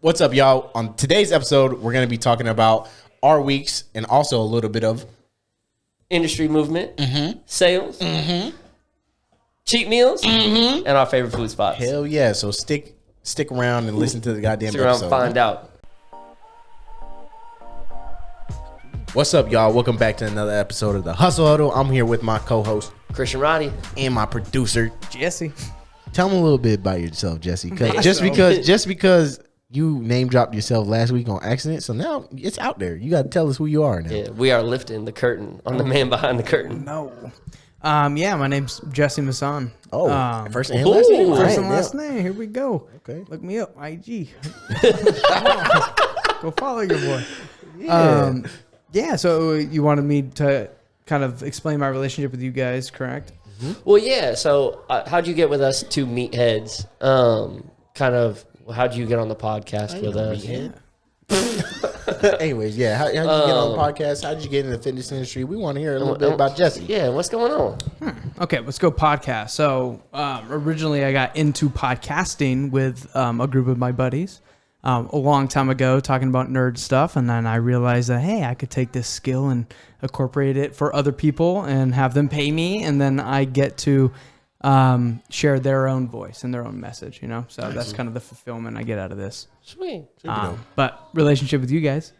What's up, y'all? On today's episode, we're going to be talking about our weeks and also a little bit of industry movement, sales, cheap meals, and our favorite food spots. hell yeah. So stick around and listen to the goddamn Stick around episode. and find out. What's up, y'all? Welcome back to another episode of the Huddle. I'm here with my co-host Christian Roddy. and my producer, Jesse. Tell them a little bit about yourself, Jesse. Just because you name dropped yourself last week on accident, so now it's out there. You got to tell us who you are now. Yeah, we are lifting the curtain on the man behind the curtain. No. My name's Jesse Masson. Oh, first and last name. First and Right, last yeah. name. Here we go. Okay. Look me up, IG. Go follow your boy. Yeah. So you wanted me to kind of explain my relationship with you guys, correct? Well, yeah. So, how'd you get with us two meatheads? How'd you get on the podcast with us? Anyways, yeah. How'd you get on the podcast? How'd you get in the fitness industry? We want to hear a little bit about Jesse. Yeah, what's going on? Okay, let's go podcast. So originally I got into podcasting with a group of my buddies a long time ago, talking about nerd stuff. And then I realized that, hey, I could take this skill and incorporate it for other people and have them pay me. And then I get to share their own voice and their own message, you know? So that's kind of the fulfillment I get out of this. Sweet. But relationship with you guys,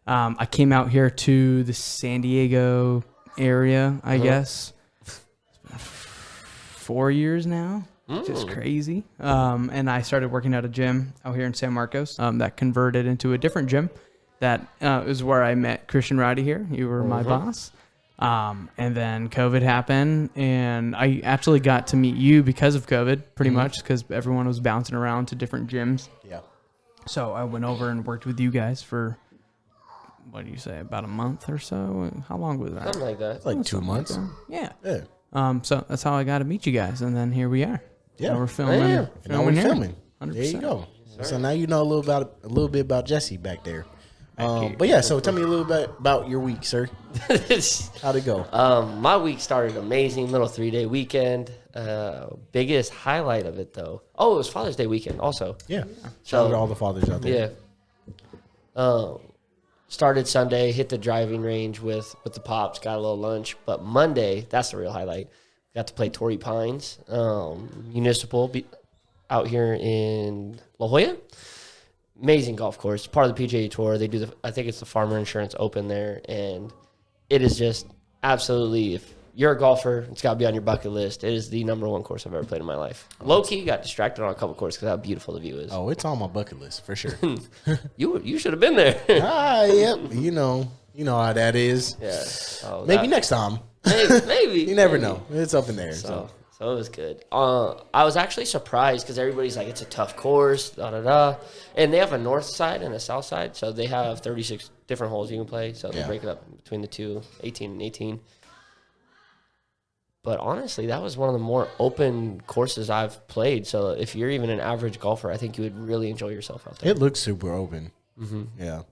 I came out here to the San Diego area, I guess. It's been 4 years now, which is crazy. And I started working at a gym out here in San Marcos that converted into a different gym. That is where I met Christian Roddy here. You were my boss. And then COVID happened, and I actually got to meet you because of COVID, pretty much, because everyone was bouncing around to different gyms. Yeah. So I went over and worked with you guys for, what do you say, about a month or so? How long was that? Something like that. It's like 2 months. Yeah. Yeah. So that's how I got to meet you guys, and then here we are. Yeah. Now we're filming. Yeah. And now we're here. filming. 100%. There you go. So now you know a little bit about Jesse back there. But yeah, so tell me a little bit about your week, sir. How'd it go? My week started amazing. Little 3-day weekend. Biggest highlight of it, though. Oh, it was Father's Day weekend also. Yeah. Shout out to all the fathers out there. Yeah. Started Sunday, hit the driving range with the pops, got a little lunch. But Monday, that's the real highlight. Got to play Torrey Pines Municipal out here in La Jolla. Amazing golf course, part of the PGA Tour. They do I think it's the Farmer Insurance Open there, and it is just absolutely, if you're a golfer, it's got to be on your bucket list. It is the number one course I've ever played in my life. Low-key, got distracted on a couple courses because how beautiful the view is. Oh, it's on my bucket list for sure. You should have been there. Yep. You know how that is. Yeah. So Maybe next time. Maybe. You never know. It's up in there. So. So it was good. I was actually surprised because everybody's like, it's a tough course, and they have a north side and a south side, so they have 36 different holes you can play. So they break it up between the two, 18 and 18. But honestly, that was one of the more open courses I've played. So if you're even an average golfer, I think you would really enjoy yourself out there. It looks super open. Yeah.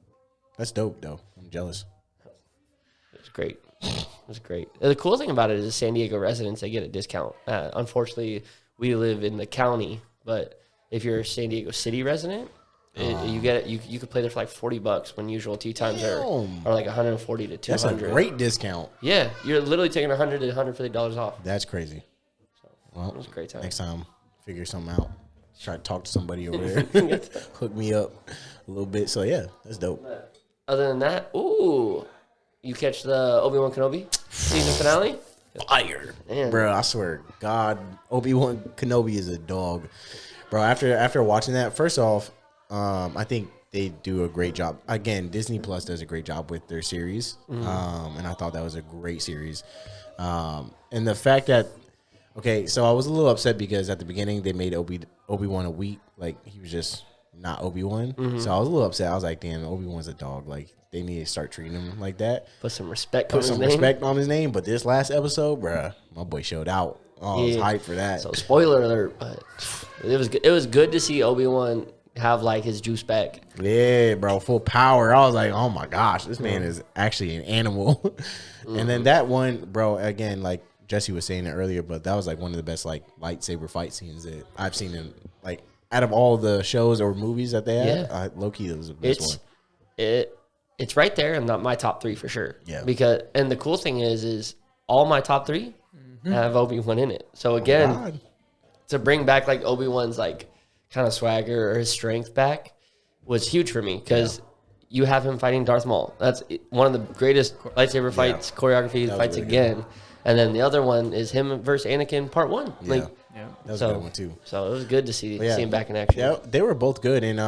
That's dope, though. I'm jealous. It was great. It was great. The cool thing about it is the San Diego residents, they get a discount. Unfortunately, we live in the county, but if you're a San Diego City resident, you get it. You could play there for like $40 when usual tee times are like 140 to 200. That's a great discount. Yeah, you're literally taking $100 to $150 off. That's crazy. Well, It was a great time. Next time, figure something out. Try to talk to somebody over there. Hook me up a little bit. So, yeah, that's dope. Other than that, you catch the Obi-Wan Kenobi season finale? Fire. Man. Bro, I swear, God, Obi-Wan Kenobi is a dog. Bro, after watching that, first off, I think they do a great job. Again, Disney Plus does a great job with their series. And I thought that was a great series. And the fact that, okay, so I was a little upset because at the beginning they made Obi-Wan a weak, like he was just not Obi-Wan. So I was a little upset. I was like, damn, Obi-Wan's a dog. Like, they need to start treating him like that. Put some respect on his name. But this last episode, bruh, my boy showed out. I was hyped for that. So spoiler alert, but it was good to see Obi-Wan have like his juice back. Yeah, bro, full power. I was like, oh my gosh, this man is actually an animal. And then that one, bro, again, like Jesse was saying it earlier, but that was like one of the best like lightsaber fight scenes that I've seen in like out of all the shows or movies that they had, Yeah. low-key, it was the best one. It's right there and not my top 3 for sure. Yeah. Because and the cool thing is all my top 3 have Obi-Wan in it. So again, God. to bring back like Obi-Wan's like kind of swagger or his strength back was huge for me because you have him fighting Darth Maul. That's one of the greatest lightsaber fights, choreography fights really again. good. And then the other one is him versus Anakin Part 1. Like, Yeah. That was a good one, too. So it was good to see Yeah. him back in action. Yeah, they were both good, and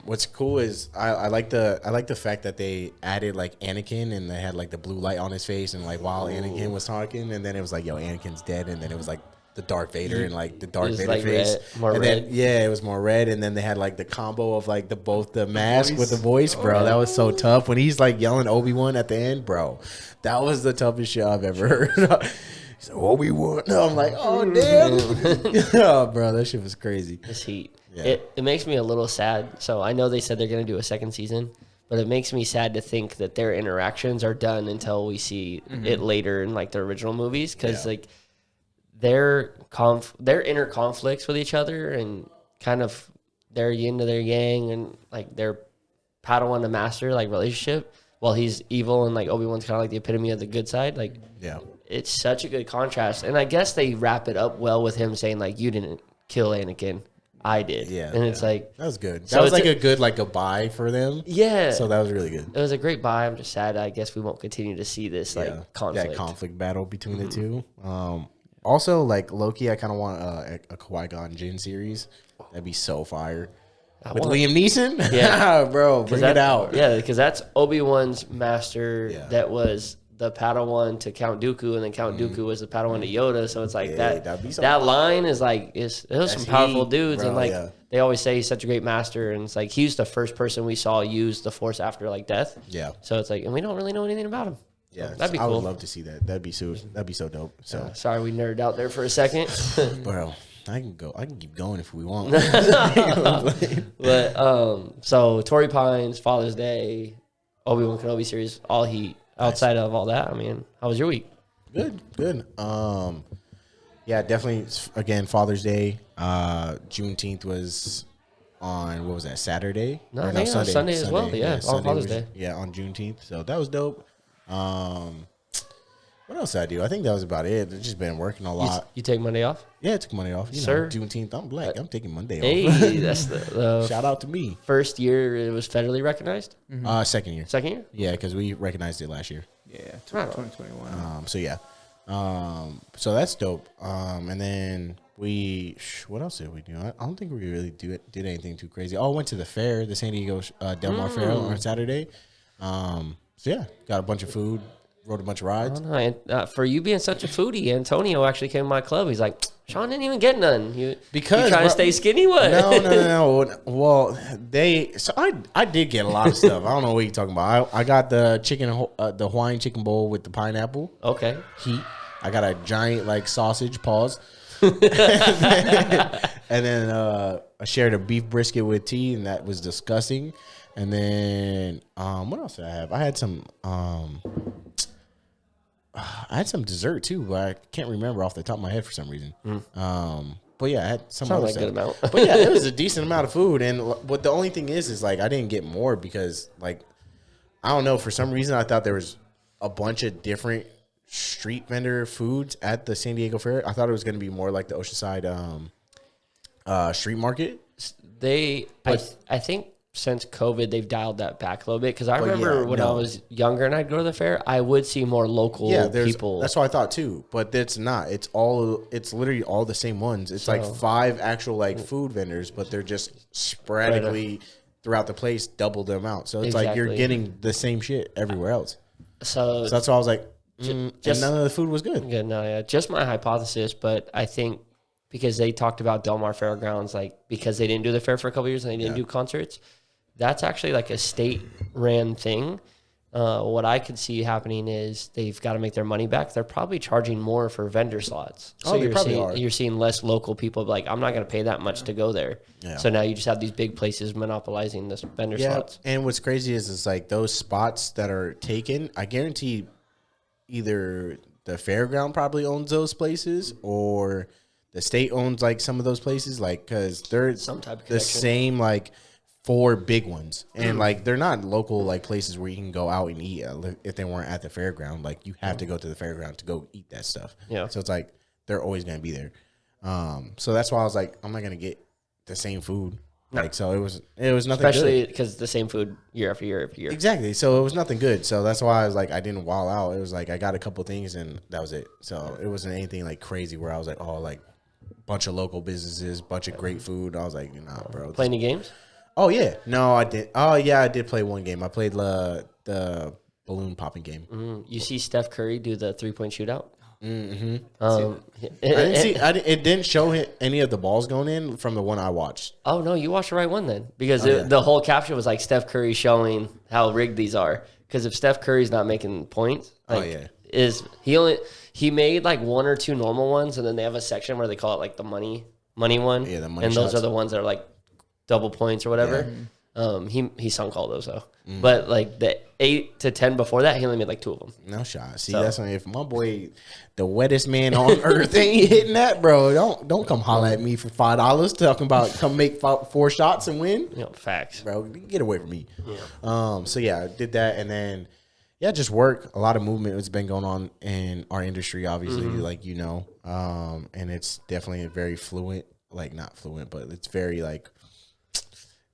what's cool is I like the fact that they added like Anakin, and they had like the blue light on his face, and like while Anakin was talking, and then it was like, yo, Anakin's dead, and then it was like the Darth Vader and like the Darth was, Vader like, face, red, more and red. then it was more red, and then they had like the combo of like both the mask with the voice, bro. That was so tough when he's like yelling Obi-Wan at the end, bro. That was the toughest shit I've ever heard. He's like, Obi-Wan. I'm like, oh damn, oh, bro, that shit was crazy. This heat. Yeah. It makes me a little sad. So I know they said they're going to do a second season, but it makes me sad to think that their interactions are done until we see it later in like the original movies because like their inner conflicts with each other and kind of their yin to their yang and like their Padawan to master like relationship. While he's evil and like Obi-Wan's kind of like the epitome of the good side, like it's such a good contrast. And I guess they wrap it up well with him saying like, "You didn't kill Anakin, I did." And it's like that was good. So That was it's like a good like goodbye for them. Yeah. So that was really good. It was a great buy. I'm just sad. I guess we won't continue to see this like conflict. That conflict battle between the two. Also, like Loki, I kind of want a Qui-Gon Jinn series. That'd be so fire. With Liam Neeson? Yeah. Bro, bring it out. Yeah, because that's Obi-Wan's master that was the Padawan to Count Dooku, and then Count Dooku was the Padawan to Yoda. So it's like that'd be so that fire. line is like, those some powerful heat, dudes. bro, and like they always say he's such a great master. And it's like he's the first person we saw use the Force after like death. Yeah. So it's like, and we don't really know anything about him. Yeah, that'd be I cool. would love to see that. That'd be so dope. So, Sorry, we nerded out there for a second. bro, I can keep going if we want. But so Torrey Pines, Father's Day, Obi-Wan Kenobi series, all heat. Outside of all that, I mean, how was your week? Good. Yeah, definitely. Again, Father's Day. Juneteenth was on, what was that, Saturday? No, I think it was Sunday as well. Yeah, on Sunday Father's Day. Yeah, on Juneteenth. So that was dope. What else did I do? I think that was about it. I've just been working a lot. You take Monday off? Yeah, I took Monday off. You Sir. know, Juneteenth. I'm black. I'm taking Monday Hey, off. that's the Shout out to me. first year it was federally recognized. Second year. Second year? Yeah, because we recognized it last year. Yeah, Right. 2021. So yeah. So that's dope. And then what else did we do? I don't think we really did anything too crazy. Oh, I went to the fair, the San Diego Del Mar Fair on Saturday. So yeah, got a bunch of food, rode a bunch of rides. Oh, no. And, for you being such a foodie, Antonio actually came to my club. He's like, Sean didn't even get none. You trying to stay skinny? What? No. Well, I did get a lot of stuff. I don't know what you're talking about. I got the the Hawaiian chicken bowl with the pineapple. Okay. Heat. I got a giant like sausage. Pause. and then I shared a beef brisket with tea, and that was disgusting. And then what else did I have? I had some dessert too, but I can't remember off the top of my head for some reason. But yeah, I had some other like a good amount. But yeah, it was a decent amount of food. And but the only thing is like I didn't get more because like I don't know, for some reason I thought there was a bunch of different street vendor foods at the San Diego Fair. I thought it was going to be more like the Oceanside street market. I think since COVID, they've dialed that back a little bit. Because I remember when I was younger and I'd go to the fair, I would see more local people. That's what I thought too. But it's not. It's literally all the same ones. It's like 5 actual like food vendors, but they're just sporadically throughout the place, double the amount. So it's like you're getting the same shit everywhere else. So that's why I was like, and none of the food was good. Yeah, no, yeah, just my hypothesis, but I think because they talked about Del Mar Fairgrounds, like because they didn't do the fair for a couple years and they didn't do concerts, that's actually like a state-ran thing. What I could see happening is they've got to make their money back. They're probably charging more for vendor slots. So you're seeing less local people like, I'm not going to pay that much to go there. Yeah. So now you just have these big places monopolizing this vendor slots. And what's crazy is like those spots that are taken, I guarantee either the fairground probably owns those places or the state owns like some of those places, like because they're Some type of the connection. same like 4 big ones, and like they're not local like places where you can go out and eat if they weren't at the fairground. Like you have to go to the fairground to go eat that stuff. Yeah. So it's like they're always gonna be there. So that's why I was like, I'm not gonna get the same food. Like so, it was nothing. Especially because the same food year after year after year. Exactly. So it was nothing good. So that's why I was like, I didn't wall out. It was like I got a couple things and that was it. So it wasn't anything like crazy where I was like, oh, like bunch of local businesses, bunch of great food. I was like, nah, bro. Play any games? Oh yeah, no, I did. Oh yeah, I did play one game. I played the balloon popping game. You see Steph Curry do the 3-point shootout? Mm-hmm. Um, I didn't see. It didn't show any of the balls going in from the one I watched. Oh no, you watched the right one then, because yeah. the whole caption was like Steph Curry showing how rigged these are. Because if Steph Curry's not making points, like, he made like 1 or 2 normal ones, and then they have a section where they call it like the money one. Yeah, the money and shots. those are the ones that are like double points or whatever. He sunk all those though. But like the 8 to 10 before that, he only made like 2 of them. No shot. See, So- that's when if my boy, the wettest man on earth, ain't hitting that, bro. Don't come holler at me for $5 talking about come make 4 shots and win, You know, facts. bro. Get away from me. Yeah. So yeah, I did that, and then just work. A lot of movement has been going on in our industry, obviously, like and it's definitely very fluent. Like not fluent, but it's very like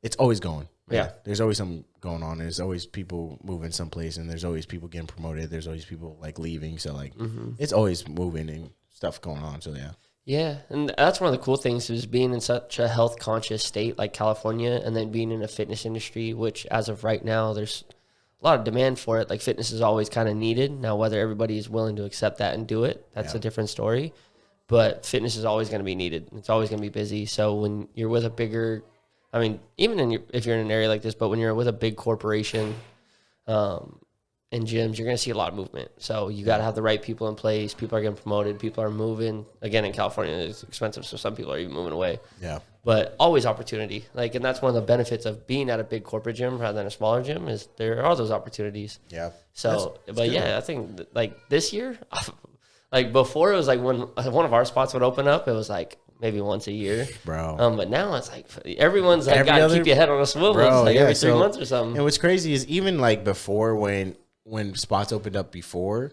it's always going. Yeah. There's always something going on. There's always people moving someplace, and there's always people getting promoted. There's always people like leaving. So like it's always moving and stuff going on. So yeah. Yeah, and that's one of the cool things is being in such a health conscious state like California, and then being in a fitness industry, which as of right now, there's a lot of demand for it. Like fitness is always kind of needed. Now, whether everybody is willing to accept that and do it, that's a different story. But fitness is always going to be needed. It's always going to be busy. So when you're with a bigger, I mean, even if you're in an area like this, but when you're with a big corporation, in gyms, you're going to see a lot of movement. So you got to have the right people in place. People are getting promoted. People are moving. Again, in California, it's expensive, so some people are even moving away. Yeah. But always opportunity. Like, and that's one of the benefits of being at a big corporate gym rather than a smaller gym is there are those opportunities. Yeah. So, That's but good. yeah, I think like this year, like before it was like when one of our spots would open up, it was like maybe once a year. Bro. But now it's like everyone's like, Every got to other- keep your head on a swivel. Bro, It's like yeah, every 3 so- months or something. And what's crazy is even like before when spots opened up before,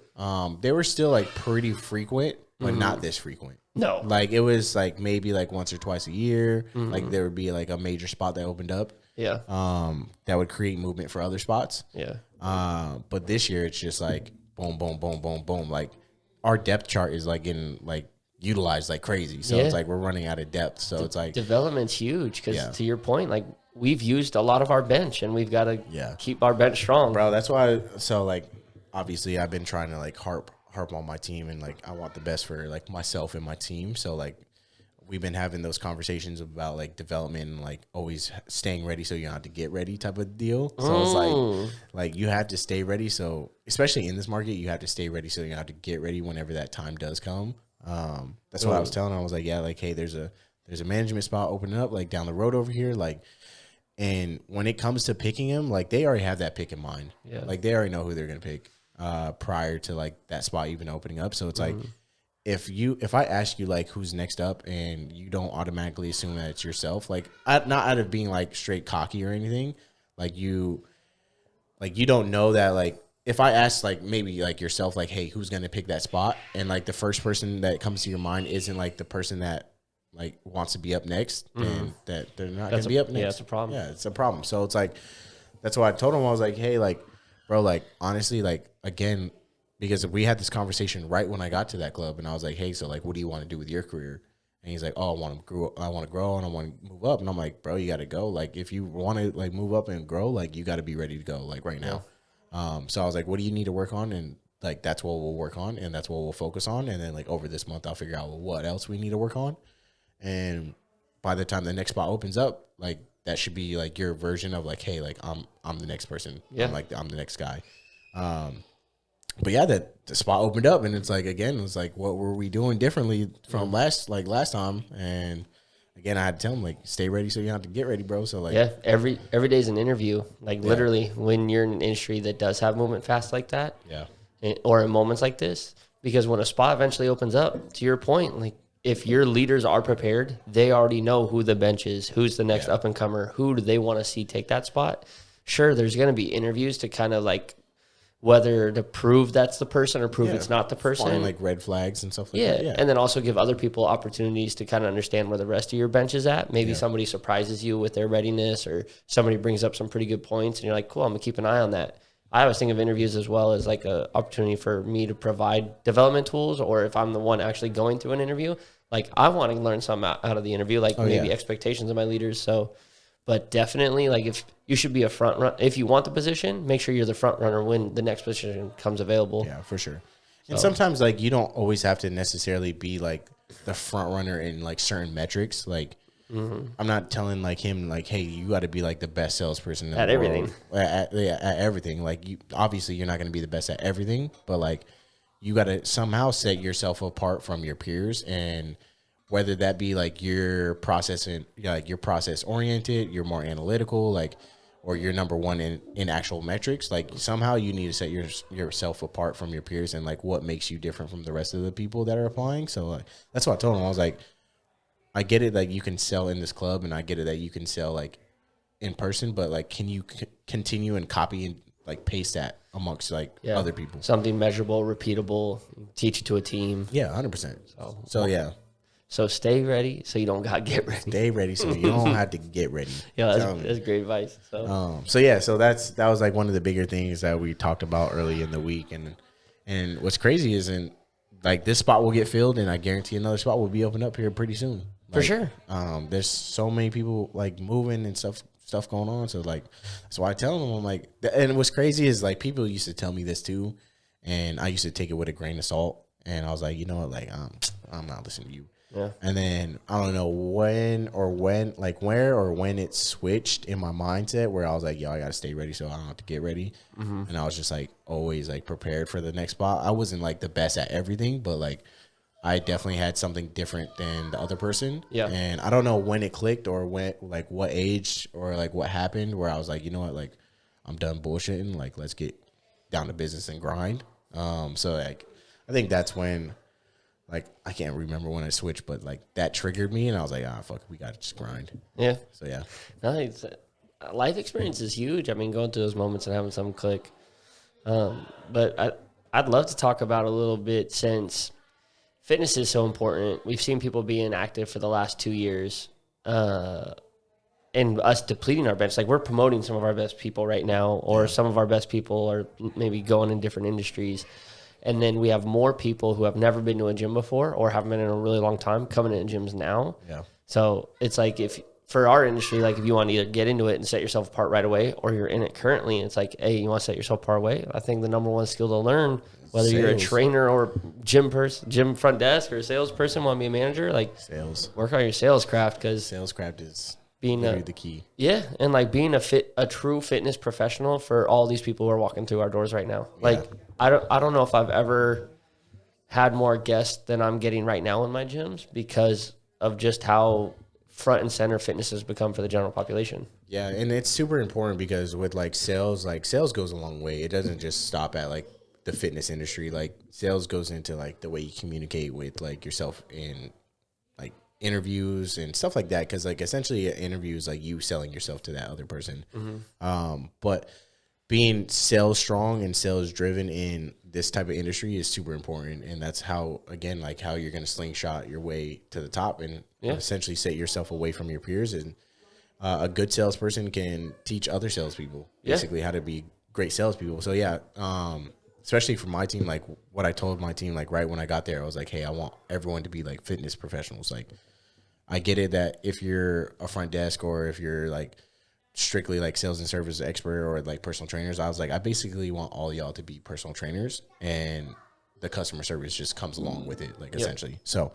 they were still like pretty frequent, but not this frequent. No. Like it was like maybe like once or twice a year. Like there would be like a major spot that opened up. Yeah. That would create movement for other spots. Yeah. But this year it's just like boom, boom, boom, boom, boom. Like our depth chart is like getting like utilized like crazy. So it's like we're running out of depth. So it's like Development's huge because Yeah. to your point, like we've used a lot of our bench and we've got to Yeah. keep our bench strong. bro, that's why. So like obviously I've been trying to like harp on my team, and like I want the best for like myself and my team. So like we've been having those conversations about like development and like always staying ready so you don't have to get ready type of deal. So it's like you have to stay ready. So especially in this market, you have to stay ready so you don't have to get ready whenever that time does come. That's what I was telling her. I was like, yeah, like hey, there's a management spot opening up like down the road over here, like. And when it comes to picking him, like they already have that pick in mind. Yeah. Like they already know who they're gonna pick prior to like that spot even opening up. So it's like if I ask you like who's next up and you don't automatically assume that it's yourself, like not out of being like straight cocky or anything, like you don't know that like if I ask like maybe like yourself like hey who's gonna pick that spot and like the first person that comes to your mind isn't like the person that like wants to be up next and that they're not That's gonna be up next. yeah, it's a problem. Yeah, it's a problem. So it's like that's why I told him I was like, hey, like, bro, like honestly, like again, because we had this conversation right when I got to that club, and I was like, hey, so like, what do you want to do with your career? And he's like, oh, I want to grow, and I want to move up. And I'm like, bro, you got to go. Like, if you want to like move up and grow, like you got to be ready to go, like right now. So I was like, what do you need to work on? And like that's what we'll work on, and that's what we'll focus on. And then like over this month, I'll figure out what else we need to work on. And by the time the next spot opens up, like that should be like your version of like, hey, like I'm the next person. Yeah. I'm the next guy. But yeah, that the spot opened up, and it's like again, it was like, what were we doing differently from last time? And again, I had to tell him like, stay ready so you don't have to get ready, bro. So like, Yeah, every day's an interview. Like literally, when you're in an industry that does have movement fast like that, yeah, or in moments like this, because when a spot eventually opens up, to your point, like if your leaders are prepared, they already know who the bench is, who's the next up and comer, who do they want to see take that spot. Sure, there's going to be interviews to kind of like whether to prove that's the person or prove it's not the person. Find like red flags and stuff like that. Yeah. And then also give other people opportunities to kind of understand where the rest of your bench is at. Maybe somebody surprises you with their readiness, or somebody brings up some pretty good points and you're like, cool, I'm going to keep an eye on that. I always think of interviews as well as like an opportunity for me to provide development tools, or if I'm the one actually going through an interview, like I want to learn something out of the interview, like maybe expectations of my leaders. So, but definitely, like if you should be a front run, if you want the position, make sure you're the front runner when the next position comes available. Yeah, for sure. And sometimes like you don't always have to necessarily be like the front runner in like certain metrics. Like I'm not telling like him like, hey, you got to be like the best salesperson in At the everything. world. At everything. Like you obviously you're not going to be the best at everything, but like you got to somehow set yourself apart from your peers, and whether that be like you're processing, like you're process oriented, you're more analytical, like, or you're number one in actual metrics, like somehow you need to set yourself apart from your peers and like what makes you different from the rest of the people that are applying. So like, that's what I told him. I was like, I get it that you can sell in this club, and I get it that you can sell like in person, but like, can you continue and copy and like paste that amongst like other people? Something measurable, repeatable, teach it to a team. Yeah, 100%. So yeah. So stay ready so you don't got to get ready. Stay ready so you don't have to get ready. Yeah, that's great advice. So yeah, so that was like one of the bigger things that we talked about early in the week, and what's crazy is like this spot will get filled, and I guarantee another spot will be opened up here pretty soon. Like, for sure. There's so many people like moving and stuff going on. So like, that's why I tell them, I'm like, and what's crazy is like people used to tell me this too, and I used to take it with a grain of salt, and I was like, you know what, like I'm not listening to you. Yeah. And then I don't know when it switched in my mindset where I was like, yo, I got to stay ready so I don't have to get ready. And I was just like always like prepared for the next spot. I wasn't like the best at everything, but like I definitely had something different than the other person. Yeah. And I don't know when it clicked or when, like what age or like what happened where I was like, you know what, like I'm done bullshitting. Like, let's get down to business and grind. So like, I think that's when, like, I can't remember when I switched, but like that triggered me, and I was like, fuck, we got to just grind. Yeah. So yeah. No, life experience is huge. I mean, going through those moments and having something click. But I'd love to talk about a little bit, since fitness is so important. We've seen people be inactive for the last 2 years, and us depleting our bench. Like, we're promoting some of our best people right now, or some of our best people are maybe going in different industries. And then we have more people who have never been to a gym before or haven't been in a really long time coming in gyms now. Yeah. So it's like, if for our industry, like if you want to either get into it and set yourself apart right away, or you're in it currently, it's like, hey, you want to set yourself apart away? I think the number one skill to learn, whether you're a trainer or gym front desk or a salesperson, want to be a manager, like sales, work on your sales craft, because sales craft is being the key. Yeah, and like being a true fitness professional for all these people who are walking through our doors right now. Like, I don't know if I've ever had more guests than I'm getting right now in my gyms, because of just how front and center fitness has become for the general population. Yeah, and it's super important because with like sales goes a long way. It doesn't just stop at like the fitness industry. Like, sales goes into like the way you communicate with like yourself in like interviews and stuff like that, because like essentially an interview is like you selling yourself to that other person. But being sales strong and sales driven in this type of industry is super important, and that's how, again, like how you're going to slingshot your way to the top and essentially set yourself away from your peers. And a good salesperson can teach other salespeople basically how to be great salespeople. So especially for my team, like what I told my team, like right when I got there, I was like, hey, I want everyone to be like fitness professionals. Like, I get it that if you're a front desk or if you're like strictly like sales and service expert or like personal trainers, I was like, I basically want all y'all to be personal trainers, and the customer service just comes along with it, like essentially. So,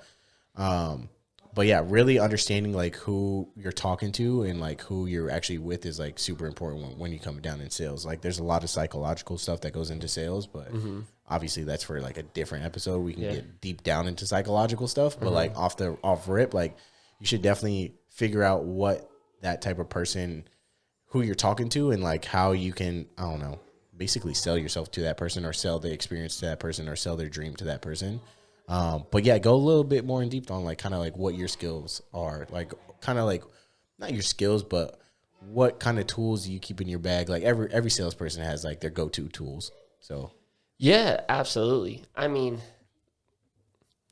but yeah, really understanding like who you're talking to and like who you're actually with is like super important when you come down in sales. Like, there's a lot of psychological stuff that goes into sales, but obviously that's for like a different episode. We can get deep down into psychological stuff, but like off rip, like you should definitely figure out what that type of person, who you're talking to, and like how you can, I don't know, basically sell yourself to that person, or sell the experience to that person, or sell their dream to that person. But yeah, go a little bit more in depth on like kind of like what your skills are, like kind of like not your skills, but what kind of tools do you keep in your bag? Like every salesperson has like their go-to tools. So Yeah, absolutely. I mean,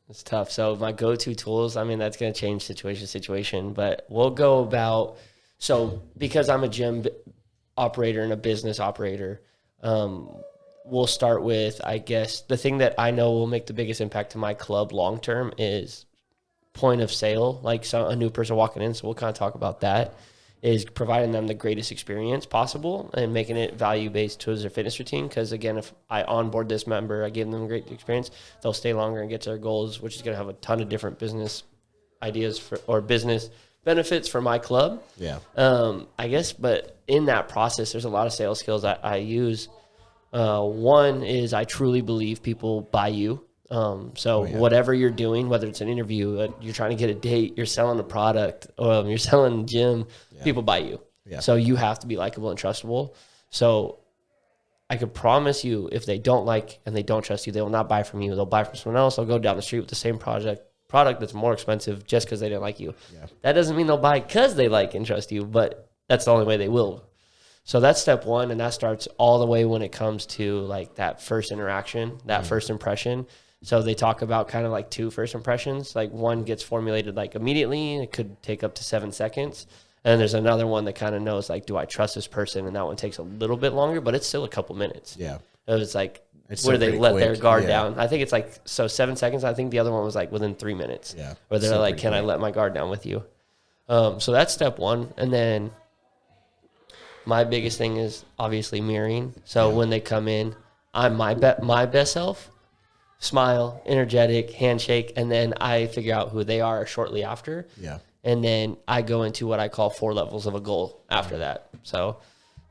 it's tough. So my go-to tools, I mean, that's going to change situation to situation, but we'll go about, so because I'm a gym operator and a business operator, we'll start with, I guess, the thing that I know will make the biggest impact to my club long-term is point of sale, like a new person walking in. So we'll kind of talk about that, is providing them the greatest experience possible and making it value-based towards their fitness routine. Because, again, if I onboard this member, I give them a great experience, they'll stay longer and get to their goals, which is going to have a ton of different business ideas or business benefits for my club. yeah, I guess, but in that process, there's a lot of sales skills I use. One is I truly believe people buy you. Whatever you're doing, whether it's an interview, you're trying to get a date, you're selling a product, you're selling a gym, people buy you. Yeah. So you have to be likable and trustable. So I could promise you, if they don't like and they don't trust you, they will not buy from you. They'll buy from someone else. They'll go down the street with the same product that's more expensive just because they didn't like you. Yeah. That doesn't mean they'll buy because they like and trust you, but that's the only way they will. So that's step one, and that starts all the way when it comes to like that first interaction, that first impression. So they talk about kind of like 2 first impressions. Like one gets formulated like immediately. It could take up to 7 seconds. And there's another one that kind of knows like, do I trust this person? And that one takes a little bit longer, but it's still a couple minutes. yeah. It's like It's where still they pretty let their quick. guard Yeah. down. I think it's like, so 7 seconds. I think the other one was like within 3 minutes. Yeah. Where they're Still like, pretty can I quick. let my guard down with you? So that's step one. And then my biggest thing is obviously mirroring. So when they come in, I'm my best self. Smile, energetic, handshake, and then I figure out who they are shortly after. Yeah. And then I go into what I call 4 levels of a goal after that. So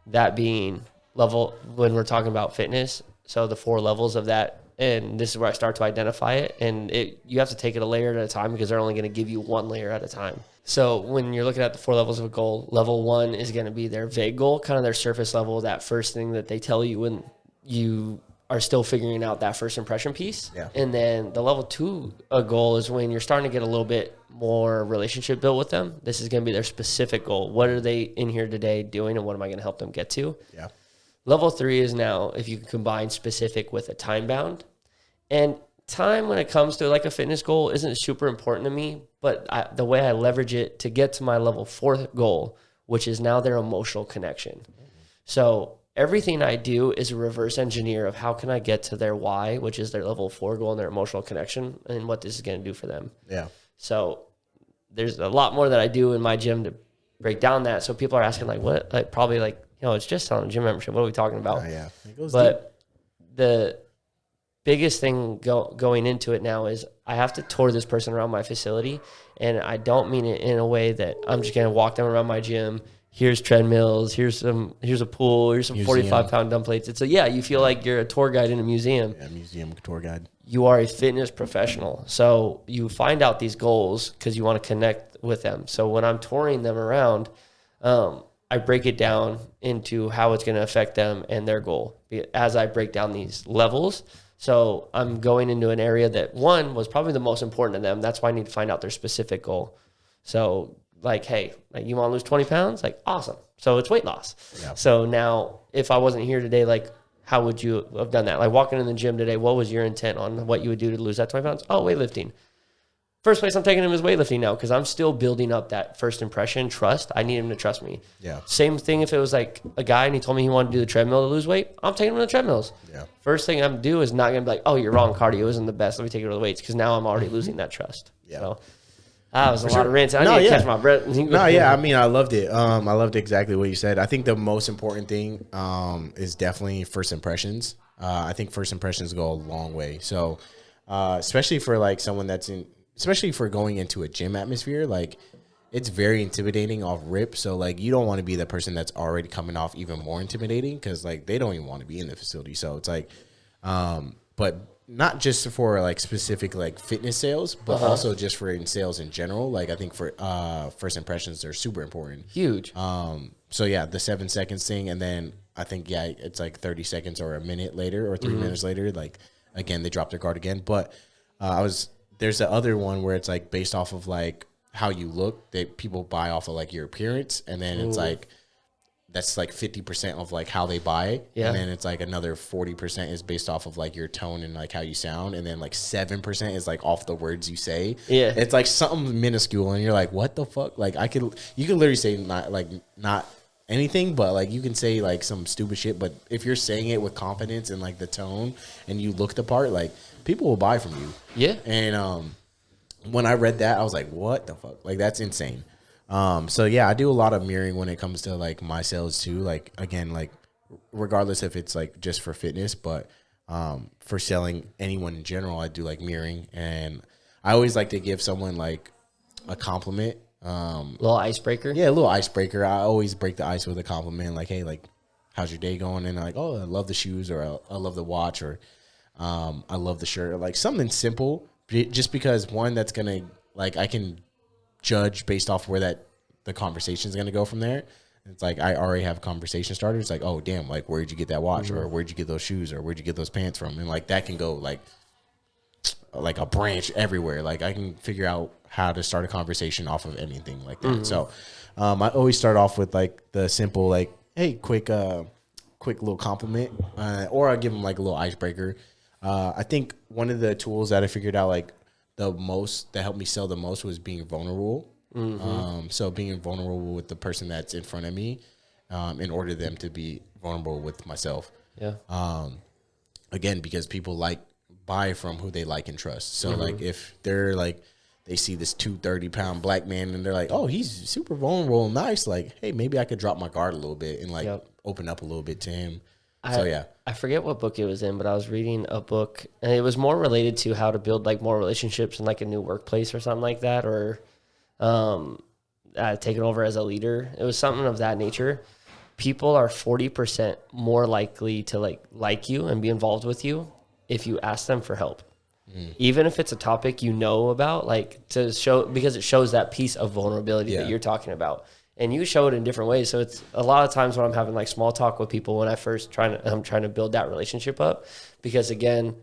that being level, when we're talking about fitness, so the 4 levels of that, and this is where I start to identify it. And you have to take it a layer at a time because they're only going to give you 1 layer at a time. So when you're looking at the 4 levels of a goal, level 1 is going to be their vague goal, kind of their surface level, that first thing that they tell you when you are still figuring out that first impression piece. Yeah. And then the level 2 goal is when you're starting to get a little bit more relationship built with them. This is going to be their specific goal. What are they in here today doing, and what am I going to help them get to? Yeah. Level 3 is now if you can combine specific with a time bound. And time, when it comes to like a fitness goal, isn't super important to me, but the way I leverage it to get to my level 4 goal, which is now their emotional connection. So everything I do is a reverse engineer of how can I get to their why, which is their level 4 goal and their emotional connection, and what this is going to do for them. Yeah. So there's a lot more that I do in my gym to break down that. So people are asking like, what? Like probably like, it's just selling a gym membership. What are we talking about? Yeah. It goes deep. But the biggest thing going into it now is I have to tour this person around my facility, and I don't mean it in a way that I'm just going to walk them around my gym. Here's treadmills, here's a pool, here's some Museum. 45-pound dumb plates. It's you feel like you're a tour guide in a museum. Yeah, museum tour guide. You are a fitness professional. So you find out these goals because you want to connect with them. So when I'm touring them around, I break it down into how it's going to affect them and their goal as I break down these levels. So I'm going into an area that, one, was probably the most important to them. That's why I need to find out their specific goal. So like, hey, like, you want to lose 20 pounds? Like, awesome. So it's weight loss. Yeah. So now if I wasn't here today, like, how would you have done that? Like walking in the gym today, what was your intent on what you would do to lose that 20 pounds? Oh, weightlifting. First place I'm taking him is weightlifting now because I'm still building up that first impression, trust. I need him to trust me. Yeah. Same thing if it was like a guy and he told me he wanted to do the treadmill to lose weight. I'm taking him to the treadmills. Yeah. First thing I'm do is not going to be like, oh, you're wrong. Cardio isn't the best. Let me take you to the weights because now I'm already losing that trust. Yeah. So that was a lot of rants. I need to catch my breath. No, yeah. I mean, I loved it. I loved exactly what you said. I think the most important thing is definitely first impressions. I think first impressions go a long way. So especially for like someone especially for going into a gym atmosphere, like it's very intimidating off rip. So like you don't want to be the person that's already coming off even more intimidating because like they don't even want to be in the facility. So it's like, but not just for like specific like fitness sales, but also just for in sales in general. Like I think for first impressions, they're super important. Huge. So yeah, the 7 seconds thing, and then I think it's like 30 seconds or a minute later or 3 minutes later. Like again, they drop their guard again, but There's the other one where it's like based off of like how you look, that people buy off of like your appearance, and then it's like that's like 50% of like how they buy, and then it's like another 40% is based off of like your tone and like how you sound, and then like 7% is like off the words you say. Yeah, it's like something minuscule, and you're like, what the fuck? Like you can literally say not anything, but like you can say like some stupid shit, but if you're saying it with confidence and like the tone and you look the part, like people will buy from you. Yeah. And when I read that, I was like, what the fuck? Like that's insane. So yeah, I do a lot of mirroring when it comes to like my sales too. Like again, like regardless if it's like just for fitness, but for selling anyone in general, I do like mirroring, and I always like to give someone like a compliment. Little icebreaker. Yeah, a little icebreaker. I always break the ice with a compliment, like, hey, like, how's your day going? And like, oh, I love the shoes, or I love the watch, or I love the shirt, or like something simple. Just because one, that's gonna like I can judge based off where the conversation is gonna go from there. It's like I already have conversation starters. Like, oh damn, like where'd you get that watch, or where'd you get those shoes, or where'd you get those pants from? And like that can go like a branch everywhere. Like I can figure out how to start a conversation off of anything like that. So I always start off with like the simple, like, hey, quick little compliment, or I give them like a little icebreaker. I think one of the tools that I figured out like the most that helped me sell the most was being vulnerable. So being vulnerable with the person that's in front of me, in order them to be vulnerable with myself. Yeah. Again, because people buy from who they like and trust. So like if they're like, they see this 230-pound black man and they're like, oh, he's super vulnerable and nice. Like, hey, maybe I could drop my guard a little bit and like open up a little bit to him. I forget what book it was in, but I was reading a book and it was more related to how to build like more relationships in like a new workplace or something like that, or taking over as a leader. It was something of that nature. People are 40% more likely to like you and be involved with you if you ask them for help. Even if it's a topic you know about, like to show, because it shows that piece of vulnerability that you're talking about. And you show it in different ways. So it's a lot of times when I'm having like small talk with people when I'm trying to build that relationship up, because again,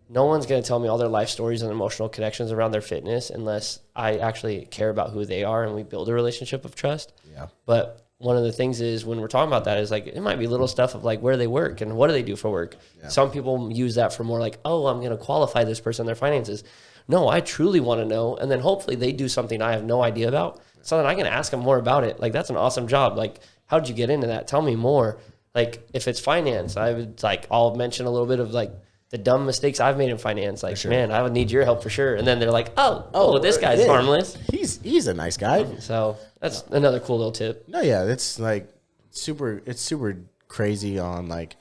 no one's going to tell me all their life stories and emotional connections around their fitness unless I actually care about who they are and we build a relationship of trust. Yeah. But one of the things is when we're talking about that is like, it might be little stuff of like where they work and what do they do for work. Yeah. Some people use that for more like, oh, I'm going to qualify this person, their finances. No, I truly want to know. And then hopefully they do something I have no idea about. So then I can ask them more about it. Like, that's an awesome job. Like, how'd you get into that? Tell me more. Like, if it's finance, I would like, I'll mention a little bit of like the dumb mistakes I've made in finance. Like, man, I would need your help for sure. And then they're like, oh, this guy's harmless. He's a nice guy. So that's another cool little tip. No, yeah, it's like it's super crazy on like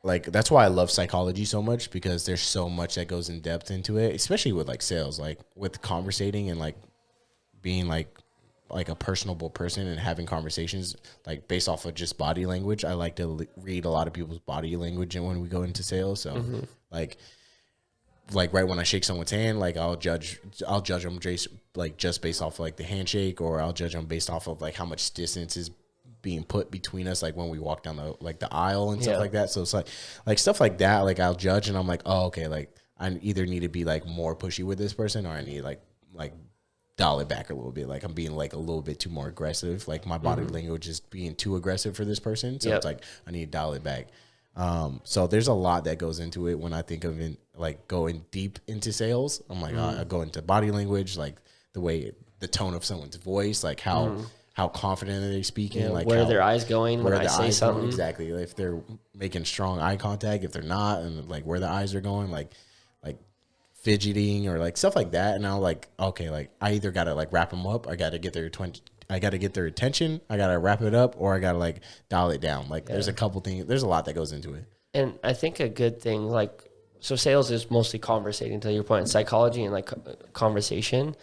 that's why I love psychology so much, because there's so much that goes in depth into it, especially with like sales, like with conversating and like being like a personable person and having conversations like based off of just body language. I like to read a lot of people's body language and when we go into sales. So like right when I shake someone's hand, like I'll judge them just based off of like the handshake, or I'll judge them based off of like how much distance is being put between us, like when we walk down the aisle and stuff like that. So it's like stuff like that, like I'll judge and I'm like, oh, okay, like I either need to be like more pushy with this person, or I need like dial it back a little bit. Like I'm being like a little bit too more aggressive. Like my body language is being too aggressive for this person. So it's like, I need to dial it back. So there's a lot that goes into it when I think of like going deep into sales. I'm like, I go into body language, like the tone of someone's voice, like how confident are they speaking, like where are their eyes going when I say something. Exactly. If they're making strong eye contact, if they're not, and like where the eyes are going, like fidgeting or like stuff like that. And I'm like, okay, like I either gotta like wrap them up, I gotta get their attention, I gotta wrap it up, or I gotta like dial it down. Like there's a couple things, there's a lot that goes into it. And I think a good thing, like, so sales is mostly conversating, to your point, in psychology and like conversation.